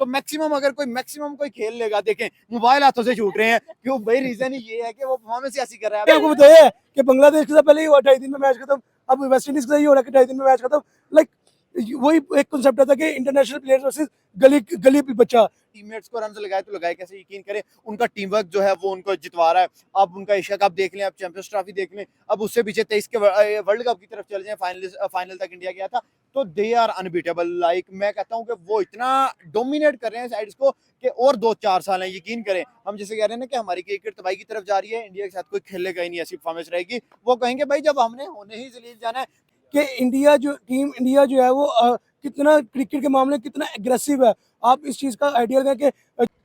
तो मैक्सिमम कोई खेल लेगा, देखें मोबाइल हाथों से छूट रहे हैं, क्यों भाई? रीजन ही ये है कि वो परफॉर्मेंस ऐसी कर रहा है। आपको बताया है कि बांग्लादेश के साथ पहले ही हुआ 2.5 दिन में मैच खत्म, अब वेस्ट इंडीज के साथ ही हो रहा है कि 2.5 दिन में मैच खत्म। लाइक वही एक कॉन्सेप्ट था कि इंटरनेशनल प्लेयर्स वर्सेस गली गली बच्चा। टीममेट्स को रन लगाए तो लगाए कैसे, यकीन करें उनका टीम वर्क जो है वो उनको जितवा रहा है। अब उनका एशिया कप देख लें, अब चैंपियंस ट्रॉफी देख लें, अब उससे पीछे 23 के वर्ल्ड कप की तरफ चले जाएं, फाइनल तक इंडिया गया था, तो दे आर अनबीटेबल। लाइक मैं कहता हूं कि वो इतना डोमिनेट कर रहे हैं साइड्स को कि और 2-4 साल हैं, यकीन करें। हम जैसे कह रहे हैं ना कि हमारी क्रिकेट तबाही की तरफ जा रही है, इंडिया के साथ कोई खेलेगा ही नहीं, ऐसी परफॉर्मेंस रहेगी। वो कहेंगे भाई जब हमने होने ही जलील जाना है कि इंडिया जो है वो कितना क्रिकेट के मामले में कितना एग्रेसिव है। आप इस चीज का आइडिया दें कि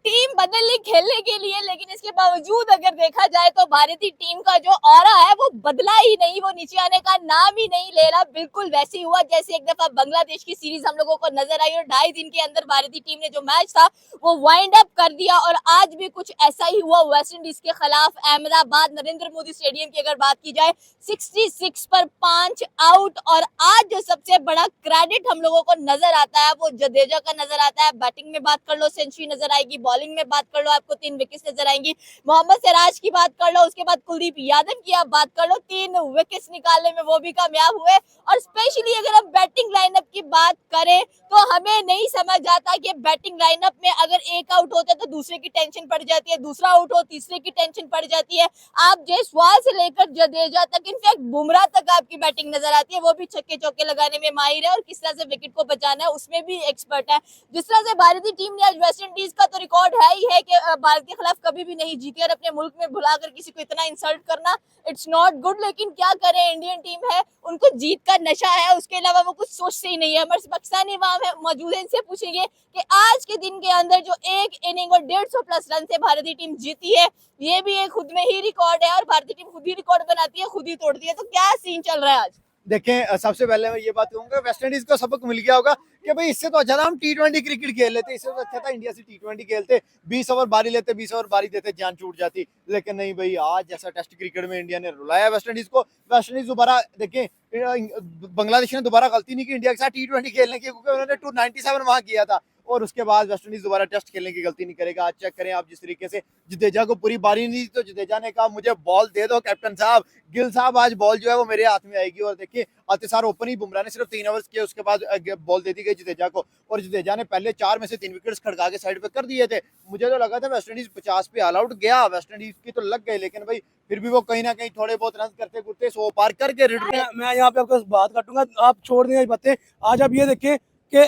टीम बदल ली खेलने के लिए, लेकिन इसके बावजूद अगर देखा जाए तो भारतीय टीम का जो ऑरा है वो बदला ही नहीं, वो नीचे आने का नाम ही नहीं ले रहा। बिल्कुल वैसे ही हुआ जैसे एक दफा बांग्लादेश की सीरीज हम लोगों को नजर आई और 2.5 दिन के अंदर भारतीय टीम ने जो मैच था वो वाइंड अप कर दिया। और आज भी कुछ ऐसा ही हुआ वेस्ट इंडीज के खिलाफ अहमदाबाद नरेंद्र मोदी स्टेडियम की अगर बात की जाए, 66 पर 5 आउट। और आज जो सबसे बड़ा क्रेडिट हम लोगों को नजर आता है वो जडेजा का नजर आता है। बैटिंग में बात कर लो सेंचुरी नजर आएगी, बॉलिंग में बात कर लो आपको 3 विकेट्स नजर आएंगी, मोहम्मद सिराज की बात कर लो, उसके बाद कुलदीप यादव की आप बात कर लो, 3 विकेट्स निकालने में वो भी कामयाब हुए। और स्पेशली अगर हम बैटिंग लाइनअप की बात करें तो हमें नहीं समझ आता कि बैटिंग लाइनअप में अगर एक आउट होता है तो दूसरे की टेंशन पड़ जाती है, दूसरा आउट हो तीसरे की टेंशन पड़ जाती है। आप जयसवाल से लेकर जडेजा तक, इनफैक्ट बुमराह तक आपकी बैटिंग नजर आती है, वो भी छक्के चौके लगाने में माहिर है और किस तरह से विकेट को बचाना है उसमें भी एक्सपर्ट है। जिस तरह से भारतीय टीम ने आज वेस्ट इंडीज का तो रिकॉर्ड है ही है कि भारत के खिलाफ कभी भी नहीं जीती, और अपने मुल्क में भुलाकर किसी को इतना इंसल्ट करना इट्स नॉट गुड। लेकिन क्या करें, इंडियन टीम है, उनको जीत का नशा है, उसके अलावा वो कुछ सोचते ही नहीं है। हमारे पाकिस्तानी वहां मौजूद है, इनसे पूछेंगे कि आज के दिन के अंदर जो एक इनिंग और 150 प्लस रन से भारतीय टीम जीती है, ये भी एक खुद में ही रिकॉर्ड है। और भारतीय टीम खुद ही रिकॉर्ड बनाती है, खुद ही तोड़ती है। तो क्या सीन चल रहा है आज? देखें, सबसे पहले मैं ये बात कहूंगा, वेस्ट इंडीज को सबक मिल गया होगा कि भाई इससे तो अच्छा था हम T20 क्रिकेट खेल लेते, इससे तो अच्छा था इंडिया से T20 खेलते, 20 ओवर बारी लेते, 20 ओवर बारी देते, जान छूट जाती। लेकिन नहीं भाई, आज जैसा टेस्ट क्रिकेट में इंडिया ने रुलाया वेस्ट इंडीज को। वेस्ट इंडीज दोबारा देखें, बांग्लादेश ने दोबारा गलती नहीं की इंडिया के साथ T20 खेलने की, क्योंकि उन्होंने 297 वहां किया था, और उसके बाद वेस्ट इंडीज दोबारा टेस्ट खेलने की गलती नहीं करेगा। आज चेक करें आप, जिस तरीके से जडेजा को पूरी बारी नहीं दी तो जडेजा ने कहा मुझे बॉल दे दो कैप्टन साहब, गिल साहब आज बॉल जो है वो मेरे हाथ में आएगी। और देखिए आते सार ओपन ही बुमराह ने सिर्फ 3 ओवर्स किए, उसके बाद बॉल दे दी गई जडेजा को, और जडेजा ने पहले 4 में से 3 विकेट्स खड़का के साइड पे कर दिए थे। मुझे तो लगा था वेस्ट इंडीज 50 पे ऑल आउट गया, वेस्ट इंडीज की तो लग गए, लेकिन भाई फिर भी वो कहीं ना कहीं थोड़े बहुत रन करते करते 100 पार करके मैं यहाँ पे आपको बात काटूंगा, आप छोड़ देंगे बातें। आज आप ये देखें कि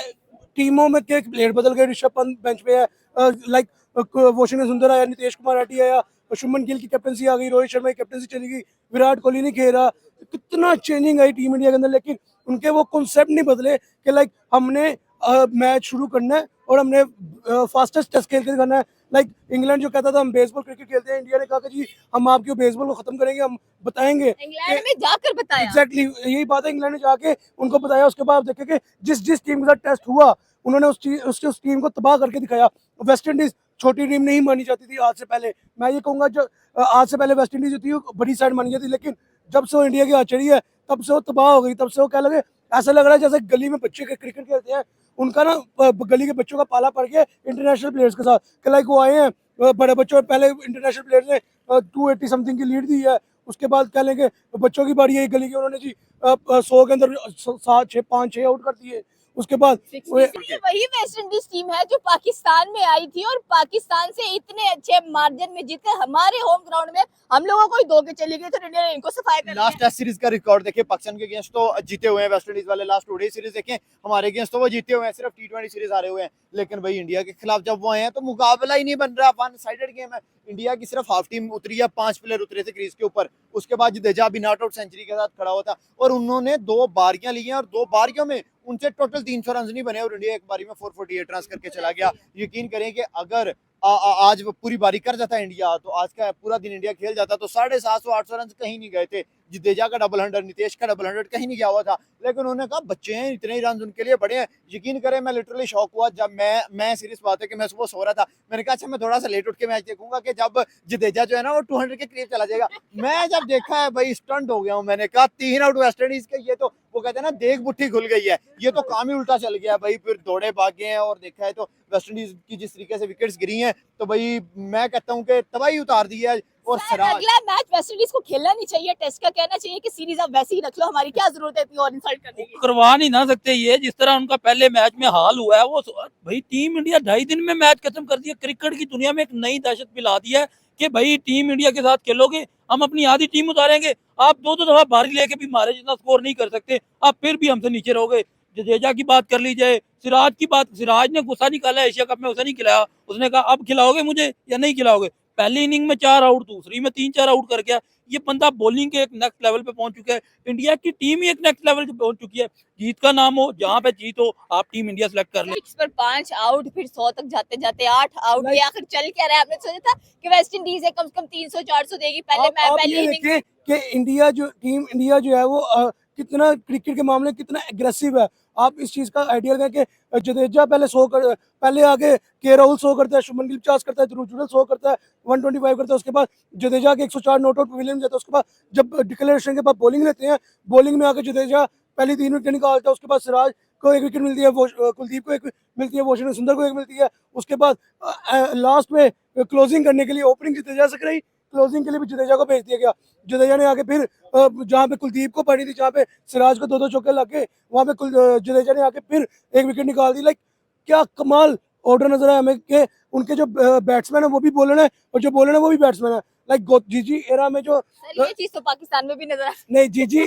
टीमों में के प्लेयर बदल गए, ऋषभ पंत बेंच पे है, लाइक वॉशिंगटन सुंदर आया, नीतीश कुमार रेड्डी आया, शुभमन गिल की कैप्टनसी आ गई, रोहित शर्मा की कैप्टनसी चली गई, विराट कोहली नहीं खेल रहा। कितना चेंजिंग आई टीम इंडिया के अंदर, लेकिन उनके वो कॉन्सेप्ट नहीं बदले कि लाइक हमने मैच शुरू करना है और हमने फास्टेस्ट टेस्ट खेल के दिखाना है। लाइक इंग्लैंड जो कहता था हम बेसबॉल क्रिकेट खेलते हैं, इंडिया ने कहा कि जी हम आपके बेसबॉल को खत्म करेंगे, हम बताएंगे। इंग्लैंड में जाकर बताया। एग्जैक्टली यही बात है, इंग्लैंड ने जाके उनको बताया। उसके बाद देखे कि जिस टीम के साथ टेस्ट हुआ उन्होंने उस टीम को तबाह करके दिखाया। वेस्ट इंडीज छोटी टीम नहीं मानी जाती थी आज से पहले, मैं ये कहूंगा जो आज से पहले वेस्ट इंडीज जो थी वो बड़ी साइड मानी जाती, लेकिन जब से वो इंडिया की हाथ चढ़ी है तब से वो तबाह हो गई। तब से वो क्या लगे, ऐसा लग रहा है जैसे गली में बच्चे क्रिकेट खेलते हैं, उनका ना गली के बच्चों का पाला पड़ गया इंटरनेशनल प्लेयर्स के साथ। कि लाइक वो आए हैं बड़े बच्चों, पहले इंटरनेशनल प्लेयर्स ने 280 समथिंग की लीड दी है, उसके बाद क्या लेंगे बच्चों की बारी है, गली के उन्होंने जी 100 के अंदर 5-6 आउट कर दिए। उसके बाद वही वेस्ट इंडीज टीम है जो पाकिस्तान में आई थी और पाकिस्तान से इतने अच्छे मार्जिन में जीते, हमारे होम ग्राउंड में हम लोगों को ही 2 के चली गई, तो इंडिया ने इनको सफाया कर लास्ट टेस्ट सीरीज का रिकॉर्ड देखिए, पाकिस्तान के अगेंस्ट तो जीते हुए हैं वेस्ट इंडीज वाले, लास्ट ओडीआई सीरीज देखें हमारे अगेंस्ट तो वो जीते हुए हैं, सिर्फ T20 सीरीज हारे हुए हैं। लेकिन भाई इंडिया के खिलाफ जब वो आए हैं तो मुकाबला ही नहीं बन रहा, वन साइडेड गेम है। इंडिया की सिर्फ हाफ टीम उतरी है, 5 प्लेयर उतरे थे क्रीज के ऊपर, उसके बाद जडेजा भी नॉट आउट सेंचुरी के साथ खड़ा हुआ था, और उन्होंने 2 बारियां ली हैं, और 2 बारियों में उनसे टोटल 300 रन नहीं बने, और इंडिया एक बारी में 448 रन करके चला गया। यकीन करें कि अगर आज वो पूरी बारी कर जाता इंडिया, तो आज का पूरा दिन इंडिया खेल जाता तो 750-800 रन कहीं नहीं गए थे। जडेजा का डबल 100, नितेश का डबल 100 कहीं नहीं गया हुआ था, लेकिन उन्होंने कहा बच्चे हैं, इतने ही रन उनके लिए बड़े हैं। यकीन करें मैं लिटरली शॉक हुआ जब मैं सीरियस बात है कि मैं सुबह सो रहा था, मैंने कहा अच्छा मैं थोड़ा सा लेट उठ के मैच देखूंगा कि जब जडेजा जो है ना वो 200 के करीब चला जाएगा। मैं जब देखा है भाई स्टंट हो गया हूँ, मैंने कहा 3 आउट वेस्ट इंडीज के, ये तो वो कहते हैं ना देख बुट्ठी खुल गई है, ये तो काम ही उल्टा चल गया भाई। फिर दौड़े भागे हैं और देखा है तो वेस्ट इंडीज की जिस तरीके से विकेट्स गिरी हैं, तो भाई मैं कहता हूँ कि तबाही उतार दी है। और सर, सिराज अगला मैच वेस्ट इंडीज को खेलना नहीं चाहिए, टेस्ट का कहना चाहिए कि सीरीज आप वैसे ही रख लो, हमारी क्या जरूरत है इतनी और इंसल्ट करने की। करवा नहीं ना सकते ये, जिस तरह उनका पहले मैच में हाल हुआ है वो भाई टीम इंडिया 2.5 दिन में मैच खत्म कर दिया। क्रिकेट की दुनिया में एक नई दहशत फैला दी है कि भाई टीम इंडिया के साथ खेलोगे हम अपनी आधी टीम उतारेंगे, आप 2-2 दफा बारी लेके भी हमारे जितना स्कोर नहीं कर सकते, आप फिर भी हमसे नीचे रहोगे। जडेजा की बात कर ली जाए, सिराज की बात, सिराज ने गुस्सा निकाला एशिया कप में, उसे नहीं खिलाया, उसने कहा अब खिलाओगे मुझे या नहीं खिलाओगे। पहली इनिंग में 4 आउट, दूसरी में 3-4 आउट कर गया। ये बंदा बॉलिंग के एक नेक्स्ट लेवल पे पहुंच चुका है। इंडिया की टीम ही एक नेक्स्ट लेवल पे पहुंच चुकी है। जीत का नाम हो, जहां पे जीत हो, आप टीम इंडिया सेलेक्ट कर ले। पिच पर 5 आउट, फिर 100 तक जाते जाते 8 आउट, ये आखिर चल क्या रहा है? आपने सोचा था कि वेस्ट इंडीज है कम से कम 300-400 देगी पहले मैच, आप पहली ये इनिंग। देखिए कि टीम इंडिया जो है वो कितना क्रिकेट के मामले में कितना एग्रेसिव है। आप इस चीज का आइडिया दें कि जडेजा पहले आगे के राहुल 100 करता है, शुभमन गिल 50 करता है, ध्रुव जुरैल 100 करता है, 125 करता है, उसके बाद जडेजा के 104 नॉट आउट विलियम्स जाता है, उसके बाद जब डिक्लेरेशन के बाद बॉलिंग लेते हैं, बॉलिंग में आके जडेजा पहली 3 विकेट निकालता है, उसके बाद सिराज को 1 विकेट मिलती है, कुलदीप को 1 मिलती है, वॉशिंगटन सुंदर को 1 मिलती है, उसके बाद लास्ट में क्लोजिंग करने के लिए ओपनिंग जडेजा से कराई, क्लोजिंग के लिए भी जडेजा को भेज दिया गया। जडेजा ने आके फिर जहाँ पे कुलदीप को पड़ी थी, जहाँ पे सिराज को 2-2 चौके लग गए, वहाँ पे जडेजा ने आके फिर 1 विकेट निकाल दी। लाइक क्या कमाल ऑर्डर नजर आया हमें कि उनके जो बैट्समैन है वो भी बॉलर है और जो बॉलर है वो भी बैट्समैन है। लाइक जीजी एरा में जो सर ये चीज तो पाकिस्तान में भी नजर आ नहीं जीजी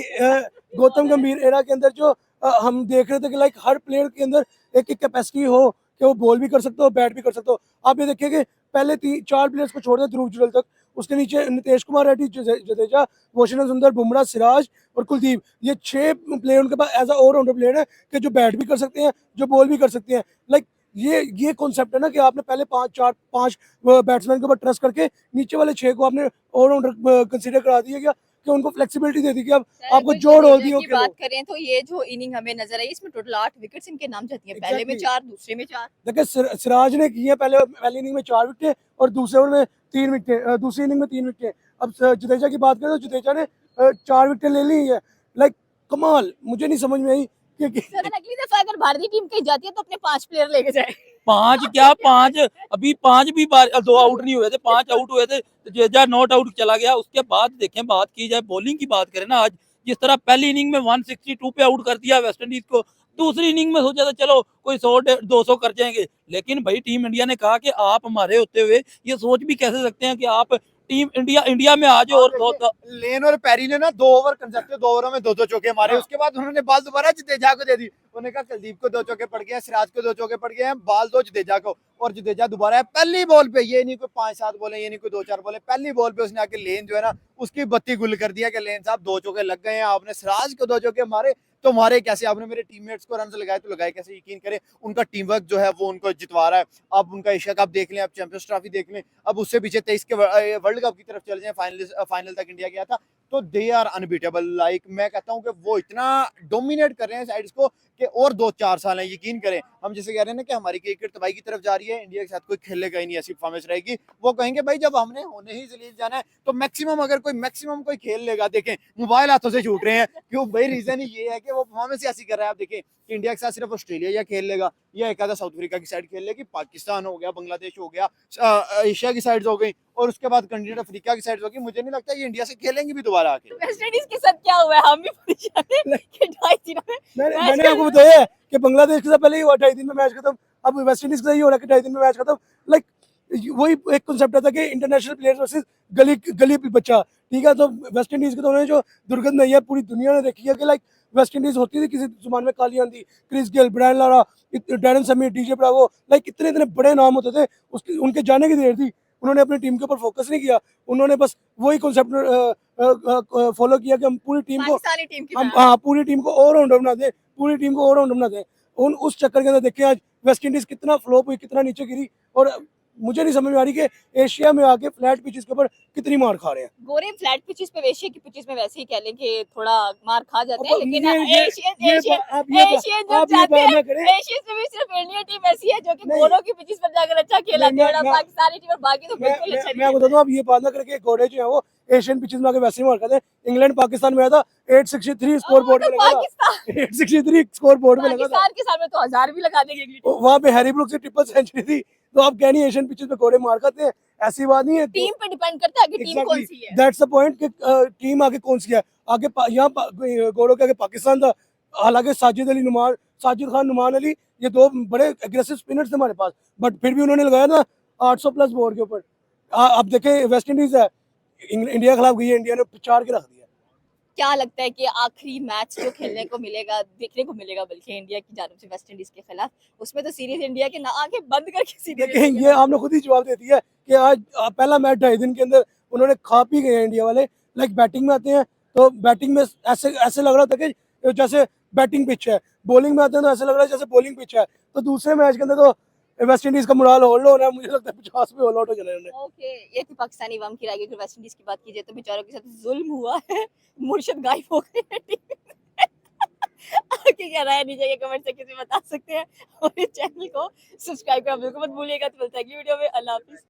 गौतम गंभीर एरा के अंदर जो हम देख रहे थे कि लाइक हर प्लेयर के अंदर एक कैपेसिटी हो कि वो बॉल भी कर सकते हो, बैट भी कर सकते हो। आप ये देखिए कि पहले 4 प्लेयर्स को छोड़ दें ध्रुव जुरैल तक, उसके नीचे नितेश कुमार रेड्डी, जडेजा, वॉशिंगटन सुंदर, बुमराह, सिराज और कुलदीप, ये 6 प्लेयर उनके पास एज अ ऑलराउंडर प्लेयर है कि जो बैट भी कर सकते हैं, जो बॉल भी कर सकते हैं। लाइक ये कॉन्सेप्ट है ना कि आपने पहले 5 बैट्समैन के ऊपर ट्रस्ट करके नीचे वाले 6 को आपने ऑलराउंडर कंसीडर करा दिया गया कि उनको फ्लेक्सिबिलिटी दे दी कि अब आपको जो रोल दी हो की बात करें तो ये जो इनिंग हमें नजर आई इसमें टोटल 8 विकेट्स इनके नाम जाती है, पहले में 4, दूसरे में 4। देखिए सिराज ने की है पहली इनिंग में 4 विकेट और दूसरे ओवर में 3 विकेट, दूसरी इनिंग में 3 विकेट। अब जडेजा की बात करें तो जडेजा ने 4 विकेट ले ली है। लाइक कमाल, मुझे नहीं समझ में आई कि सर अगली दफा अगर भारतीय टीम कहीं जाती है तो अपने 5 प्लेयर लेके जाए। 5 क्या 5, अभी 5 भी 2 आउट नहीं हुए थे, 5 आउट हुए थे, जडेजा नॉट आउट चला गया। उसके बाद देखें, बात की जाए बॉलिंग की बात करें ना, आज जिस तरह पहली इनिंग में 162 पे आउट कर दिया वेस्ट इंडीज को, दूसरी इनिंग में सोचा था चलो कोई 100-200 कर जाएंगे, लेकिन भाई टीम इंडिया ने कहा कि आप हमारे होते हुए ये सोच भी कैसे सकते हैं कि आप टीम इंडिया में आ जाओ। और लेन और पैरी ने ना 2 ओवर कंसेप्टिव 2 ओवरों में 2-2 चौके मारे, उसके बाद उन्होंने बॉल दोबारा जडेजा को दे दी। उन्होंने कहा कुलदीप को 2 चौके पड़ गए हैं, सिराज को 2 चौके पड़ गए हैं, बॉल दो जडेजा को, और जडेजा दोबारा है पहली बॉल पे, ये नहीं कोई 5-7 बोले, ये नहीं कोई 2-4 बोले, पहली बॉल पे उसने आके लेन जो है ना उसकी बत्ती गुल कर दिया कि लेन साहब 2 चौके लग गए हैं, आपने सिराज को 2 चौके मारे तो मारे कैसे, आपने मेरे टीममेट्स को रन लगाए तो लगाए कैसे। यकीन करें उनका टीम वर्क जो है वो उनको जितवा रहा है। अब उनका एशिया कप देख लें, अब चैंपियंस ट्रॉफी देख लें, अब उससे पीछे 23 के वर्ल्ड कप की तरफ चले जाएं, फाइनल तक इंडिया गया था, तो दे आर अनबीटेबल। लाइक मैं कहता हूं कि वो इतना डोमिनेट कर रहे हैं साइड्स को कि और 2-4 साल हैं। यकीन करें हम जैसे कह रहे हैं ना कि हमारी क्रिकेट तबाही की तरफ जा रही है, इंडिया के साथ कोई खेलेगा ही नहीं, ऐसी परफॉर्मेंस रहेगी। वो कहेंगे भाई जब हमने होने ही जलील जाना है तो मैक्सिमम अगर कोई खेल लेगा, देखें मोबाइल हाथों से छूट रहे हैं, क्यों भाई रीजन ही ये है कि वो परफॉर्मेंस ऐसी कर रहा है। आप देखें कि इंडिया के साथ सिर्फ ऑस्ट्रेलिया या खेल लेगा या एक आधा साउथ अफ्रीका की साइड खेल लेगी, पाकिस्तान हो गया, बांग्लादेश हो गया, एशिया की साइड्स हो गई और उसके बाद कंट्री अफ्रीका की साइड होगी। मुझे नहीं लगता ये इंडिया से खेलेंगी भी दोबारा आके। वेस्ट इंडीज के साथ क्या हुआ है, हम भी परेशान हैं कि 2.5 दिनों में मैंने आपको बताया है कि बांग्लादेश के साथ पहले ही हुआ 2.5 दिन में मैच खत्म, अब वेस्ट इंडीज का ही हो रहा है कि 2.5 दिन में मैच खत्म। लाइक वही एक कॉन्सेप्ट था कि इंटरनेशनल प्लेयर्स वर्सेस गली बच्चा, ठीक है। तो वेस्ट इंडीज के तो उन्होंने जो दुर्गंध नहीं है पूरी दुनिया ने देखी है कि लाइक वेस्ट इंडीज होती थी किसी जुबान में काली आंधी, Chris Gayle, Brian Lara, Darren Sammy, DJ Bravo, like इतने बड़े नाम होते थे, उसकी उनके जाने की देर थी। उन्होंने अपनी टीम के ऊपर फोकस नहीं किया, उन्होंने बस वही कॉन्सेप्ट फॉलो किया कि हम पूरी टीम को पाकिस्तानी टीम की हम तरह। पूरी टीम को ऑलराउंडर बना दें, पूरी टीम को ऑलराउंडर बना दें। उस चक्कर के अंदर देखिए आज वेस्ट इंडीज कितना फ्लॉप हुई, कितना नीचे गिरी। और मुझे नहीं समझ में आ रही कि एशिया में आके फ्लैट पिचेस के ऊपर कितनी मार खा रहे हैं। गोरे फ्लैट पिचेस पे एशिया की पिचेस में वैसे ही कह लें कि थोड़ा मार खा जाते हैं, अब लेकिन ये एशियन आप ये जब बात जाते ना हैं, करें। एशियन से भी सिर्फ इंडिया टीम ऐसी है जो कि नहीं। गोरों की पिचेस पर जाकर अच्छा खेला, नहीं, वरना पाकिस्तानी टीम और बाकी तो बिल्कुल अच्छा मैं नहीं बता दूं, आप ये बात ना करें कि घोड़े जो है वो एशियन पिचेस में आके वैसे ही मार खाते हैं। इंग्लैंड पाकिस्तान में आया था 863 स्कोर बोर्ड तो पे लगा था, पाकिस्तान 863 स्कोर बोर्ड पे लगा था। पाकिस्तान के सामने तो 1000 भी लगा देगी अगली टीम। वहां पे हैरी ब्रूक से ट्रिपल सेंचुरी थी, तो आप कह नहीं एशियन पिचेस पे घोड़े मार खाते हैं, ऐसी बात नहीं है। टीम पे डिपेंड करता है कि टीम कौन सी है। दैट्स द पॉइंट कि टीम आगे कौन सी है। आगे घोड़ों के आगे पाकिस्तान था, हालांकि साजिद खान नुमान अली ये दो बड़े एग्रेसिव स्पिनर्स थे हमारे पास, बट फिर भी उन्होंने लगाया था 800 प्लस बोर्ड के ऊपर। अब देखें वेस्ट इंडीज है, इंडिया के खिलाफ गई है, इंडिया ने 4 के रख दिया। क्या लगता है कि आखिरी मैच जो खेलने को मिलेगा, देखने को मिलेगा बल्कि इंडिया की जानिब से वेस्ट इंडीज के खिलाफ, उसमें तो सीरीज इंडिया के ना आंखें बंद करके सीरीज देखें ये आपने खुद ही जवाब दे दिया कि आज पहला मैच 2.5 दिन के अंदर उन्होंने खा पी गए हैं इंडिया वाले। लाइक बैटिंग में आते हैं तो बैटिंग में ऐसे लग रहा था कि जैसे बैटिंग पिच है, बॉलिंग में आते हैं तो ऐसे लग रहा है जैसे बॉलिंग पिच है। तो दूसरे मैच के अंदर तो वेस्ट इंडीज का मुराल होल्ड हो रहा है, मुझे लगता है 50 पे ऑल आउट हो जाने वाले हैं। ओके, ये थी पाकिस्तानी अवाम की राय। अगर वेस्ट इंडीज की बात की जाए तो बेचारों के साथ जुल्म हुआ है, मुर्शिद गायब हो गए हैं टीम में। आपकी क्या राय है नीचे के कमेंट सेक्शन में बता सकते हैं, और इस चैनल को सब्सक्राइब करना बिल्कुल मत भूलिएगा। तो मिलते हैं अगली वीडियो में। अल्लाह हाफिज।